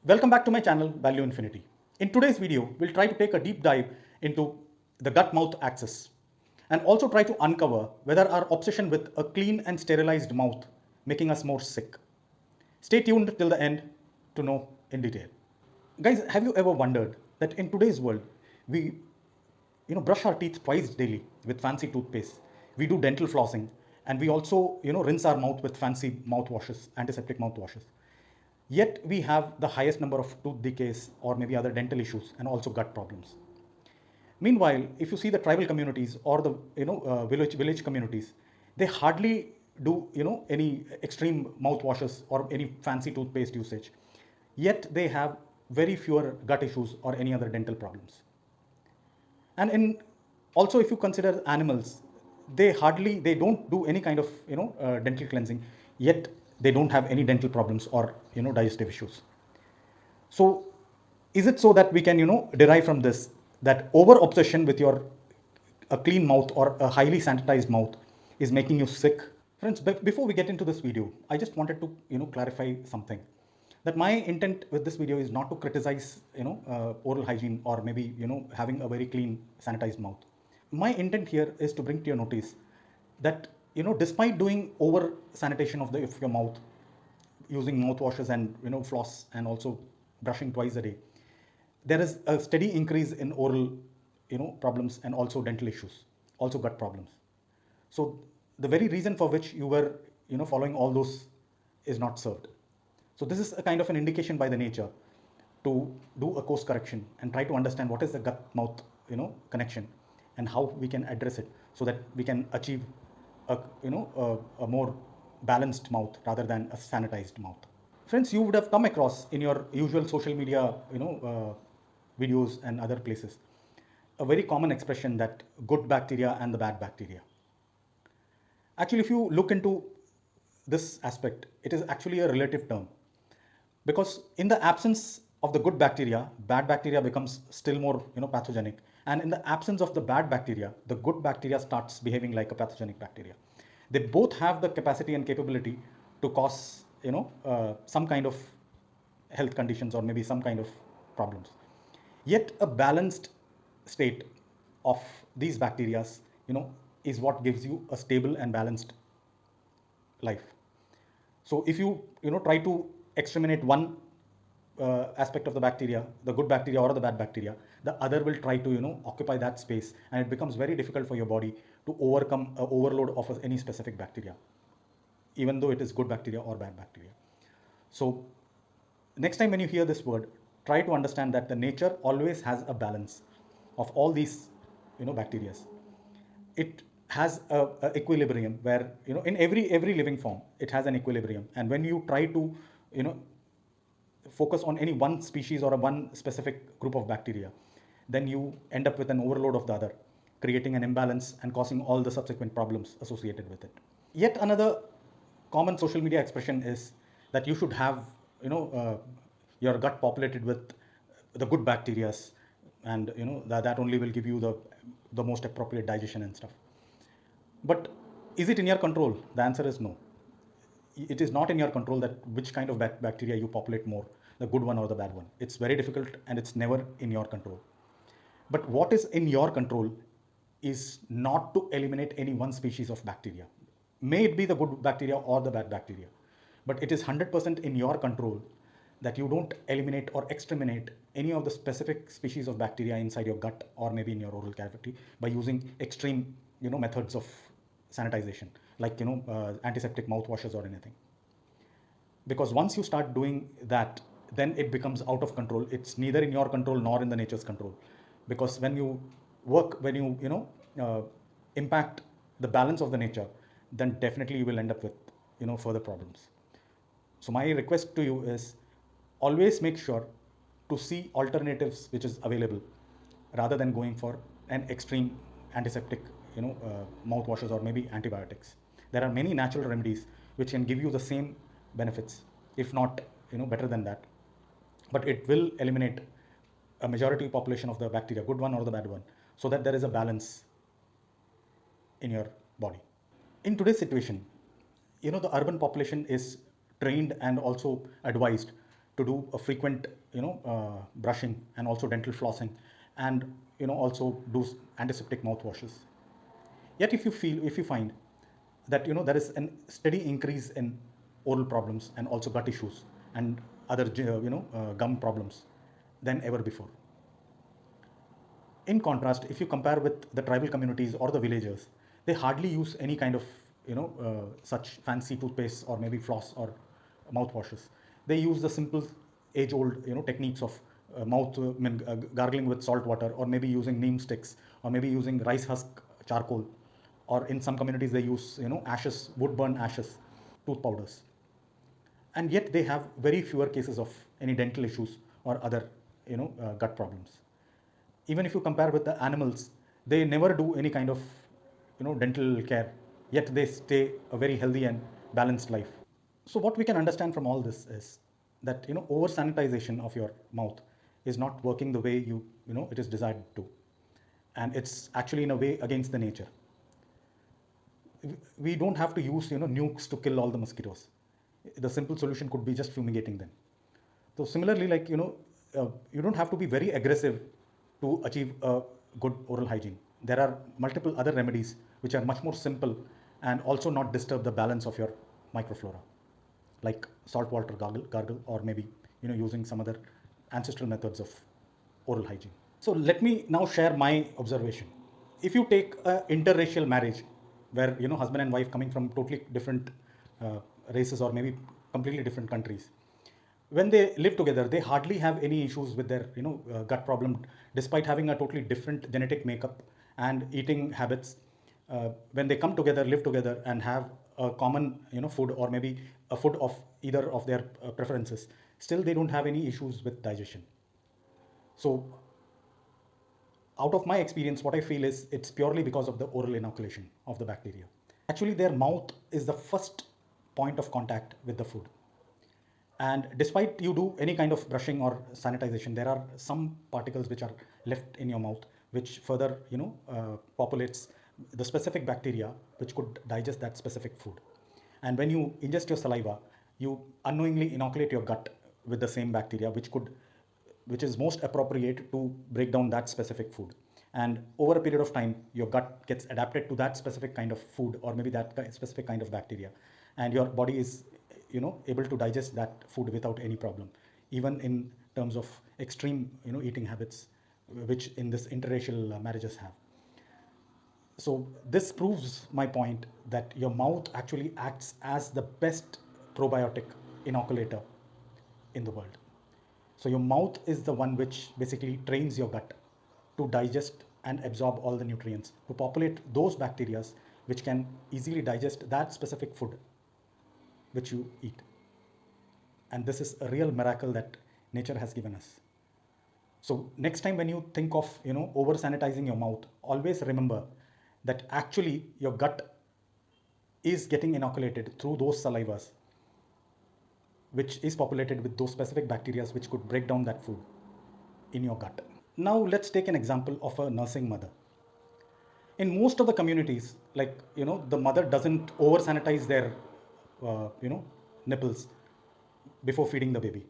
Welcome back to my channel Value Infinity. In today's video, we'll try to take a deep dive into the gut-mouth axis and also try to uncover whether our obsession with a clean and sterilized mouth making us more sick. Stay tuned till the end to know in detail. Guys, have you ever wondered that in today's world, we brush our teeth twice daily with fancy toothpaste. We do dental flossing, and we also rinse our mouth with fancy mouthwashes, antiseptic mouthwashes. Yet we have the highest number of tooth decays or maybe other dental issues and also gut problems. Meanwhile, if you see the tribal communities or the village communities, they hardly do any extreme mouthwashes or any fancy toothpaste usage. Yet they have very fewer gut issues or any other dental problems. And in also, if you consider animals, they don't do any kind of dental cleansing, yet they don't have any dental problems or digestive issues. So is it so that we can derive from this that over obsession with your a clean mouth or a highly sanitized mouth is making you sick? Friends, before we get into this video, I just wanted to clarify something. That my intent with this video is not to criticize oral hygiene or maybe having a very clean sanitized mouth. My intent here is to bring to your notice that despite doing over sanitation of your mouth, using mouthwashes and floss and also brushing twice a day, there is a steady increase in oral problems and also dental issues, also gut problems. So the very reason for which you were following all those is not served. So this is a kind of an indication by the nature to do a course correction and try to understand what is the gut mouth connection and how we can address it so that we can achieve a more balanced mouth rather than a sanitized mouth. Friends, you would have come across in your usual social media videos and other places a very common expression that good bacteria and the bad bacteria. Actually, if you look into this aspect, it is actually a relative term, because in the absence of the good bacteria, bad bacteria becomes still more pathogenic, and in the absence of the bad bacteria, the good bacteria starts behaving like a pathogenic bacteria. They both have the capacity and capability to cause some kind of health conditions or maybe some kind of problems. Yet a balanced state of these bacteria is what gives you a stable and balanced life. So if you try to exterminate one aspect of the bacteria, the good bacteria or the bad bacteria, the other will try to occupy that space, and it becomes very difficult for your body to overcome a overload of any specific bacteria, even though it is good bacteria or bad bacteria. So next time when you hear this word, try to understand that the nature always has a balance of all these bacteria. It has a equilibrium where in every living form it has an equilibrium, and when you try to you know focus on any one species or a one specific group of bacteria, then you end up with an overload of the other, creating an imbalance and causing all the subsequent problems associated with it. Yet another common social media expression is that you should have your gut populated with the good bacteria, and that only will give you the most appropriate digestion and stuff. But is it in your control? The answer is no. It is not in your control that which kind of bacteria you populate more, the good one or the bad one. It's very difficult and it's never in your control. But what is in your control is not to eliminate any one species of bacteria. May it be the good bacteria or the bad bacteria, but it is 100% in your control that you don't eliminate or exterminate any of the specific species of bacteria inside your gut or maybe in your oral cavity by using extreme methods of sanitization, like antiseptic mouthwashes or anything. Because once you start doing that, then it becomes out of control. It's neither in your control nor in the nature's control, because when you impact the balance of the nature, then definitely you will end up with further problems. So my request to you is always make sure to see alternatives which is available rather than going for an extreme antiseptic mouthwashes or maybe antibiotics. There are many natural remedies which can give you the same benefits, if not better than that, but it will eliminate a majority population of the bacteria, good one or the bad one, so that there is a balance in your body. In today's situation, the urban population is trained and also advised to do a frequent, brushing and also dental flossing, and also do antiseptic mouthwashes. Yet if you find that there is a steady increase in oral problems and also gut issues and other gum problems than ever before. In contrast, if you compare with the tribal communities or the villagers, they hardly use any kind of such fancy toothpaste or maybe floss or mouthwashes. They use the simple age-old techniques of gargling with salt water, or maybe using neem sticks, or maybe using rice husk charcoal, or in some communities they use ashes, wood burn ashes, tooth powders. And yet they have very fewer cases of any dental issues or other gut problems. Even if you compare with the animals, they never do any kind of dental care, yet they stay a very healthy and balanced life. So what we can understand from all this is that over sanitization of your mouth is not working the way it is desired to, and it's actually in a way against the nature. We don't have to use nukes to kill all the mosquitoes. The simple solution could be just fumigating them. So similarly, like you don't have to be very aggressive to achieve a good oral hygiene. There are multiple other remedies which are much more simple and also not disturb the balance of your microflora, like salt water gargle, or maybe using some other ancestral methods of oral hygiene. So let me now share my observation. If you take an interracial marriage where husband and wife coming from totally different races or maybe completely different countries, when they live together, they hardly have any issues with their gut problem, despite having a totally different genetic makeup and eating habits. When they come together, live together, and have a common food, or maybe a food of either of their preferences, still they don't have any issues with digestion. So out of my experience, what I feel is it's purely because of the oral inoculation of the bacteria. Actually, their mouth is the first point of contact with the food. And despite you do any kind of brushing or sanitization, there are some particles which are left in your mouth, which further populates the specific bacteria which could digest that specific food. And when you ingest your saliva, you unknowingly inoculate your gut with the same bacteria, which is most appropriate to break down that specific food. And over a period of time, your gut gets adapted to that specific kind of food, or maybe that specific kind of bacteria, and your body is able to digest that food without any problem, even in terms of extreme eating habits, which in this interracial marriages have. So this proves my point that your mouth actually acts as the best probiotic inoculator in the world. So your mouth is the one which basically trains your gut to digest and absorb all the nutrients, to populate those bacteria which can easily digest that specific food which you eat. And this is a real miracle that nature has given us. So next time when you think of over sanitizing your mouth, always remember that actually your gut is getting inoculated through those salivas, which is populated with those specific bacteria which could break down that food in your gut. Now let's take an example of a nursing mother. In most of the communities, like the mother doesn't over sanitize their nipples before feeding the baby.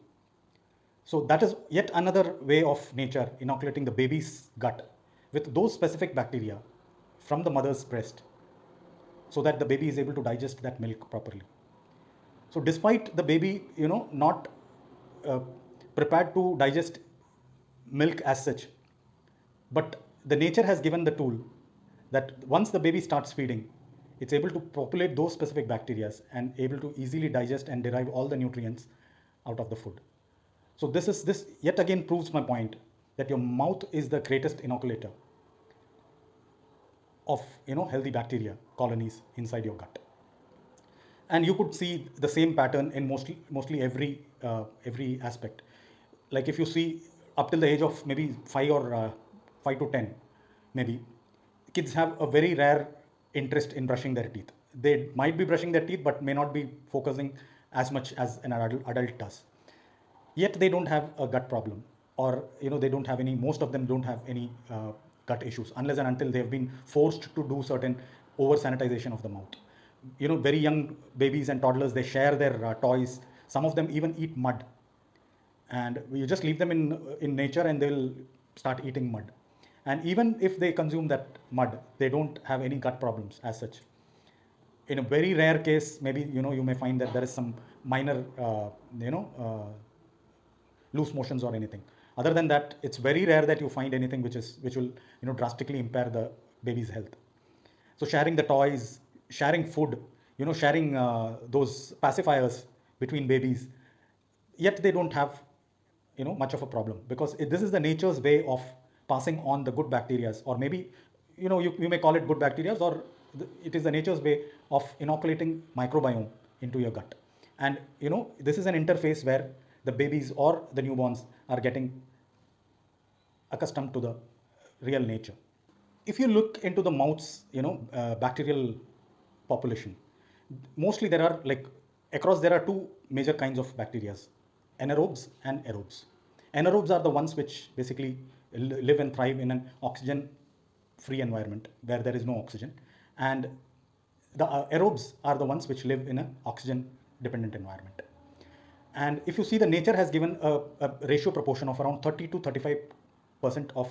So that is yet another way of nature inoculating the baby's gut with those specific bacteria from the mother's breast, so that the baby is able to digest that milk properly. So despite the baby not uh, prepared to digest milk as such, but the nature has given the tool that once the baby starts feeding, it's able to populate those specific bacteria and able to easily digest and derive all the nutrients out of the food. So this yet again proves my point that your mouth is the greatest inoculator of healthy bacteria colonies inside your gut. And you could see the same pattern in mostly every aspect. Like if you see up till the age of maybe 5 to 10, maybe kids have a very rare interest in brushing their teeth. They might be brushing their teeth but may not be focusing as much as an adult does. Yet they don't have a gut problem, or they don't have any. Most of them don't have any gut issues unless and until they have been forced to do certain over sanitization of the mouth. Very young babies and toddlers, they share their toys. Some of them even eat mud. and you just leave them in nature and they'll start eating mud. And even if they consume that mud, they don't have any gut problems as such. In a very rare case, maybe you may find that there is some minor loose motions or anything. Other than that, it's very rare that you find anything which will drastically impair the baby's health. So sharing the toys, sharing food, sharing those pacifiers between babies, yet they don't have much of a problem, because this is the nature's way of passing on the good bacteria, or maybe you may call it good bacteria, or it is the nature's way of inoculating microbiome into your gut. And this is an interface where the babies or the newborns are getting accustomed to the real nature. If you look into the mouth's bacterial population, mostly there are there are two major kinds of bacteria: anaerobes and aerobes. Anaerobes are the ones which basically live and thrive in an oxygen free environment where there is no oxygen, and the aerobes are the ones which live in an oxygen dependent environment. And if you see, the nature has given a ratio proportion of around 30 to 35% of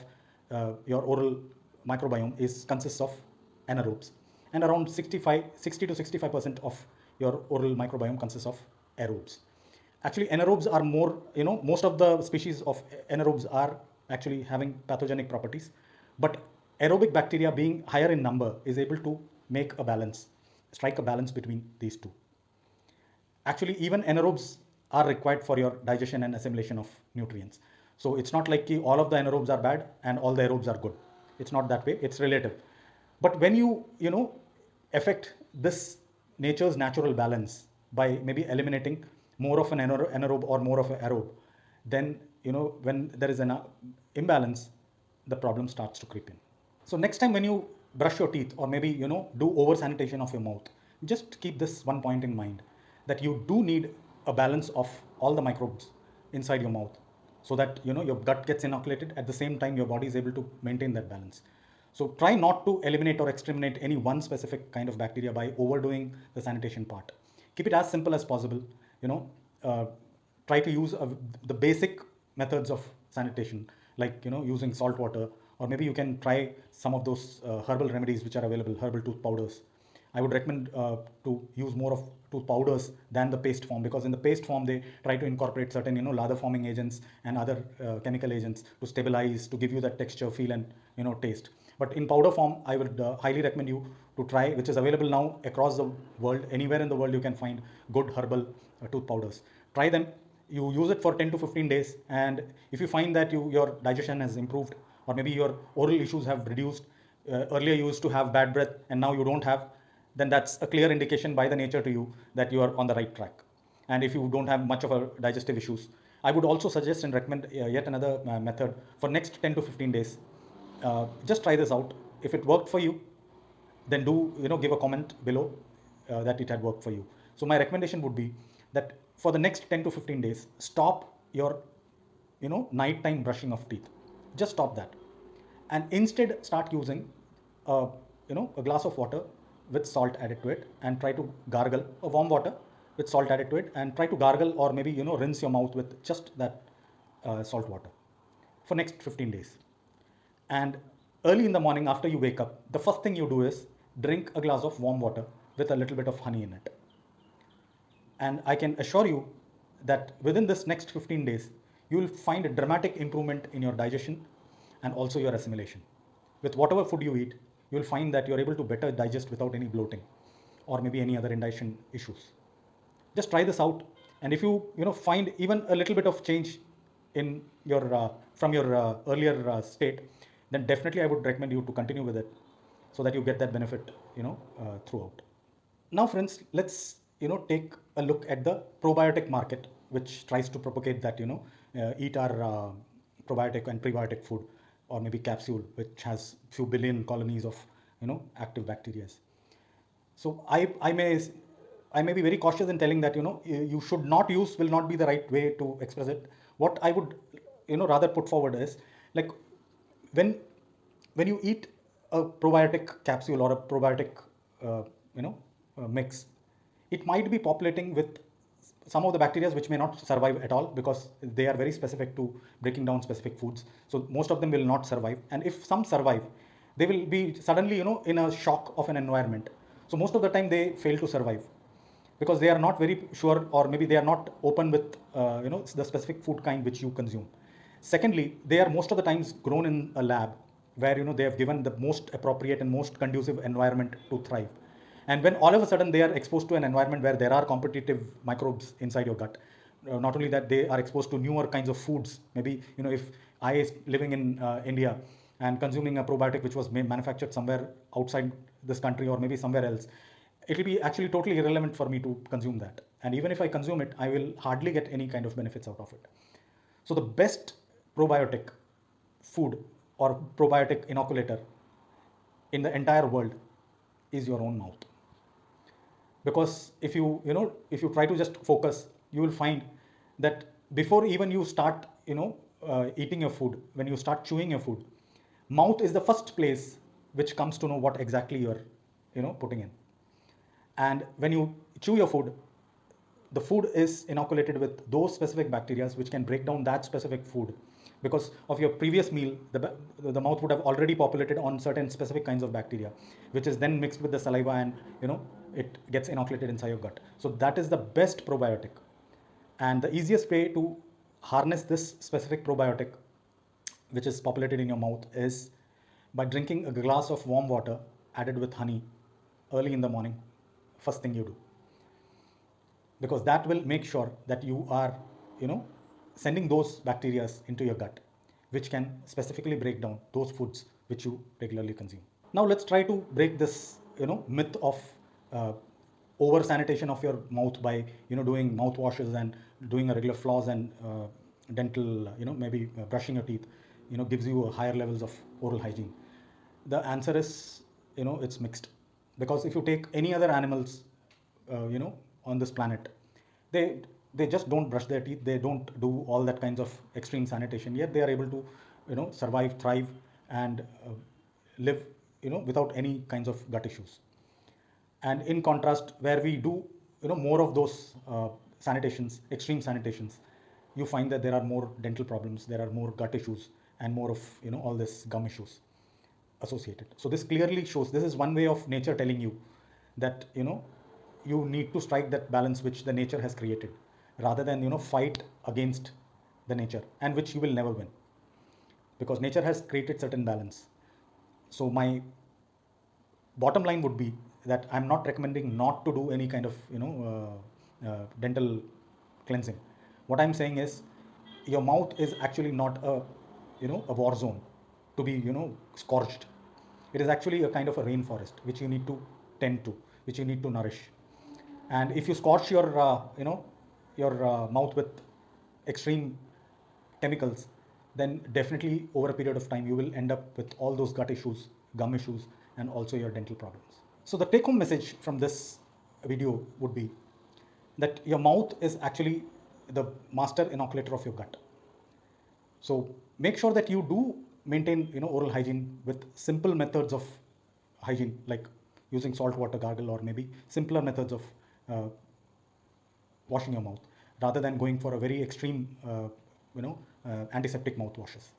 your oral microbiome consists of anaerobes, and around 60 to 65% of your oral microbiome consists of aerobes. Actually, anaerobes are more, most of the species of anaerobes are actually having pathogenic properties, but aerobic bacteria, being higher in number, is able to make a balance, strike a balance between these two. Actually, even anaerobes are required for your digestion and assimilation of nutrients. So it's not like all of the anaerobes are bad and all the aerobes are good. It's not that way. It's relative. But when you affect this nature's natural balance by maybe eliminating more of an anaerobe or more of an aerobe, then when there is an imbalance, the problem starts to creep in. So next time when you brush your teeth, or maybe do over sanitation of your mouth, just keep this one point in mind, that you do need a balance of all the microbes inside your mouth, so that your gut gets inoculated, at the same time your body is able to maintain that balance. So try not to eliminate or exterminate any one specific kind of bacteria by overdoing the sanitation part. Keep it as simple as possible. uh, Try to use the basic methods of sanitation, like using salt water, or maybe you can try some of those herbal remedies which are available, herbal tooth powders. I would recommend to use more of tooth powders than the paste form, because in the paste form they try to incorporate certain lather forming agents and other chemical agents to stabilize, to give you that texture, feel, and taste. But in powder form, I would highly recommend you to try, which is available now across the world. Anywhere in the world you can find good herbal tooth powders. Try them. You use it for 10 to 15 days, and if you find that your digestion has improved, or maybe your oral issues have reduced, earlier you used to have bad breath and now you don't have, then that's a clear indication by the nature to you that you are on the right track. And if you don't have much of a digestive issues, I would also suggest and recommend yet another method for next 10 to 15 days. Just try this out. If it worked for you, then do give a comment below that it had worked for you. So my recommendation would be that for the next 10 to 15 days, stop your nighttime brushing of teeth. Just stop that, and instead start using a glass of water with salt added to it, and try to gargle, a warm water with salt added to it, and try to gargle, or maybe rinse your mouth with just that salt water for next 15 days. And early in the morning after you wake up, the first thing you do is drink a glass of warm water with a little bit of honey in it. And I can assure you that within this next 15 days, you will find a dramatic improvement in your digestion and also your assimilation. With whatever food you eat, you will find that you are able to better digest without any bloating or maybe any other indigestion issues. Just try this out, and if you find even a little bit of change in your from your earlier state, then definitely I would recommend you to continue with it, so that you get that benefit throughout. Now friends, let's take a look at the probiotic market, which tries to propagate that eat our probiotic and prebiotic food, or maybe capsule, which has few billion colonies of active bacteria. So I may be very cautious in telling that you should not use, will not be the right way to express it. What I would rather put forward is, like, when you eat a probiotic capsule or a probiotic uh, mix, it might be populating with some of the bacteria which may not survive at all because they are very specific to breaking down specific foods. So most of them will not survive. And if some survive, they will be suddenly, in a shock of an environment. So most of the time they fail to survive because they are not very sure, or maybe they are not open with, the specific food kind which you consume. Secondly, they are most of the times grown in a lab where, they have given the most appropriate and most conducive environment to thrive. And when all of a sudden they are exposed to an environment where there are competitive microbes inside your gut, not only that, they are exposed to newer kinds of foods. Maybe, if I is living in India and consuming a probiotic which was manufactured somewhere outside this country or maybe somewhere else, it will be actually totally irrelevant for me to consume that. And even if I consume it, I will hardly get any kind of benefits out of it. So the best probiotic food or probiotic inoculator in the entire world is your own mouth. Because if you try to just focus, you will find that before even you start eating your food, when you start chewing your food, mouth is the first place which comes to know what exactly you're putting in. And when you chew your food, the food is inoculated with those specific bacteria which can break down that specific food. Because of your previous meal, the mouth would have already populated on certain specific kinds of bacteria, which is then mixed with the saliva, and it gets inoculated inside your gut. So that is the best probiotic. And the easiest way to harness this specific probiotic which is populated in your mouth is by drinking a glass of warm water added with honey early in the morning, first thing you do. Because that will make sure that you are sending those bacteria into your gut, which can specifically break down those foods which you regularly consume. Now let's try to break this myth of over sanitation of your mouth by doing mouth washes and doing a regular floss and dental, maybe brushing your teeth gives you a higher levels of oral hygiene. The answer is it's mixed. Because if you take any other animals on this planet, they just don't brush their teeth, they don't do all that kinds of extreme sanitation, yet they are able to survive, thrive, and live without any kinds of gut issues. And in contrast, where we do more of those sanitations, extreme sanitations, you find that there are more dental problems, there are more gut issues, and more of all this gum issues associated. So this clearly shows, this is one way of nature telling you that you need to strike that balance which the nature has created, rather than fight against the nature, and which you will never win, because nature has created certain balance. So my bottom line would be that I'm not recommending not to do any kind of dental cleansing. What I'm saying is, your mouth is actually not a war zone to be scorched. It is actually a kind of a rainforest which you need to tend to, which you need to nourish. And if you scorch your mouth with extreme chemicals, then definitely over a period of time you will end up with all those gut issues, gum issues, and also your dental problems. So the take home message from this video would be that your mouth is actually the master inoculator of your gut. So make sure that you do maintain oral hygiene with simple methods of hygiene, like using salt water gargle, or maybe simpler methods of washing your mouth, rather than going for a very extreme antiseptic mouth washes.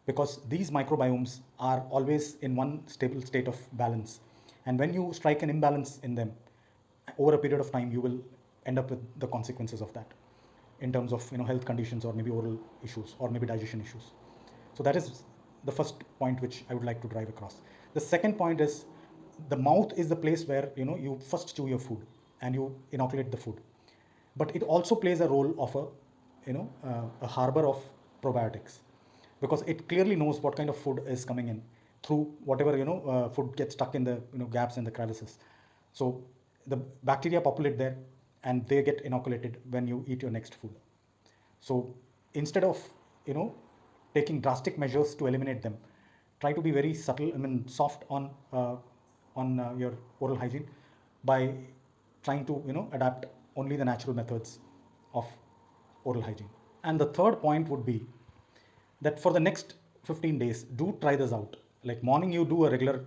Because these microbiomes are always in one stable state of balance, and when you strike an imbalance in them, over a period of time you will end up with the consequences of that in terms of health conditions, or maybe oral issues, or maybe digestion issues. So that is the first point which I would like to drive across. The second point is, the mouth is the place where you first chew your food and you inoculate the food, but it also plays a role of a harbor of probiotics, because it clearly knows what kind of food is coming in through whatever food gets stuck in the gaps and the crevices. So the bacteria populate there, and they get inoculated when you eat your next food. So instead of taking drastic measures to eliminate them, try to be very subtle, soft on your oral hygiene, by trying to adapt only the natural methods of oral hygiene. And the third point would be that for the next 15 days, do try this out. Like morning, you do a regular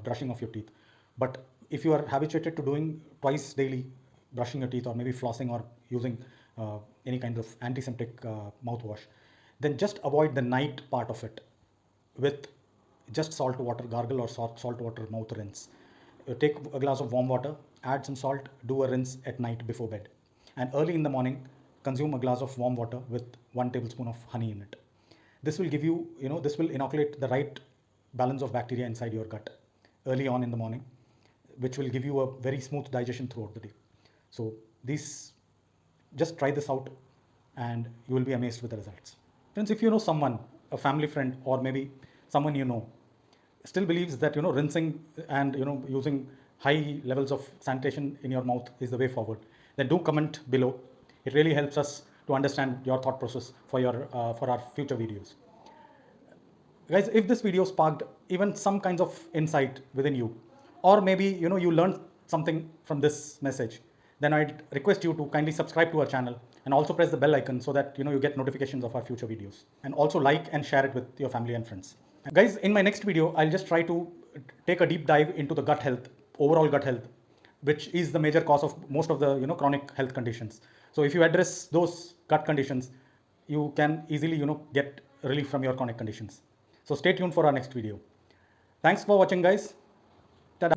brushing of your teeth, but if you are habituated to doing twice daily, brushing your teeth or maybe flossing or using any kind of antiseptic mouthwash, then just avoid the night part of it with just salt water gargle or salt water mouth rinse. Take a glass of warm water, add some salt, do a rinse at night before bed. And early in the morning, consume a glass of warm water with 1 tablespoon of honey in it. This will give you, this will inoculate the right balance of bacteria inside your gut early on in the morning, which will give you a very smooth digestion throughout the day. So these, just try this out and you will be amazed with the results. Friends, if you know someone, a family friend, or maybe someone you know, still believes that rinsing and using high levels of sanitation in your mouth is the way forward, then do comment below. It really helps us to understand your thought process for our future videos. Guys, if this video sparked even some kinds of insight within you, or maybe you learned something from this message, then I'd request you to kindly subscribe to our channel and also press the bell icon so that you get notifications of our future videos, and also like and share it with your family and friends. Guys, in my next video, I'll just try to take a deep dive into the gut health, overall gut health, which is the major cause of most of the chronic health conditions. So if you address those gut conditions, you can easily get relief from your chronic conditions. So stay tuned for our next video. Thanks for watching, guys. Tada.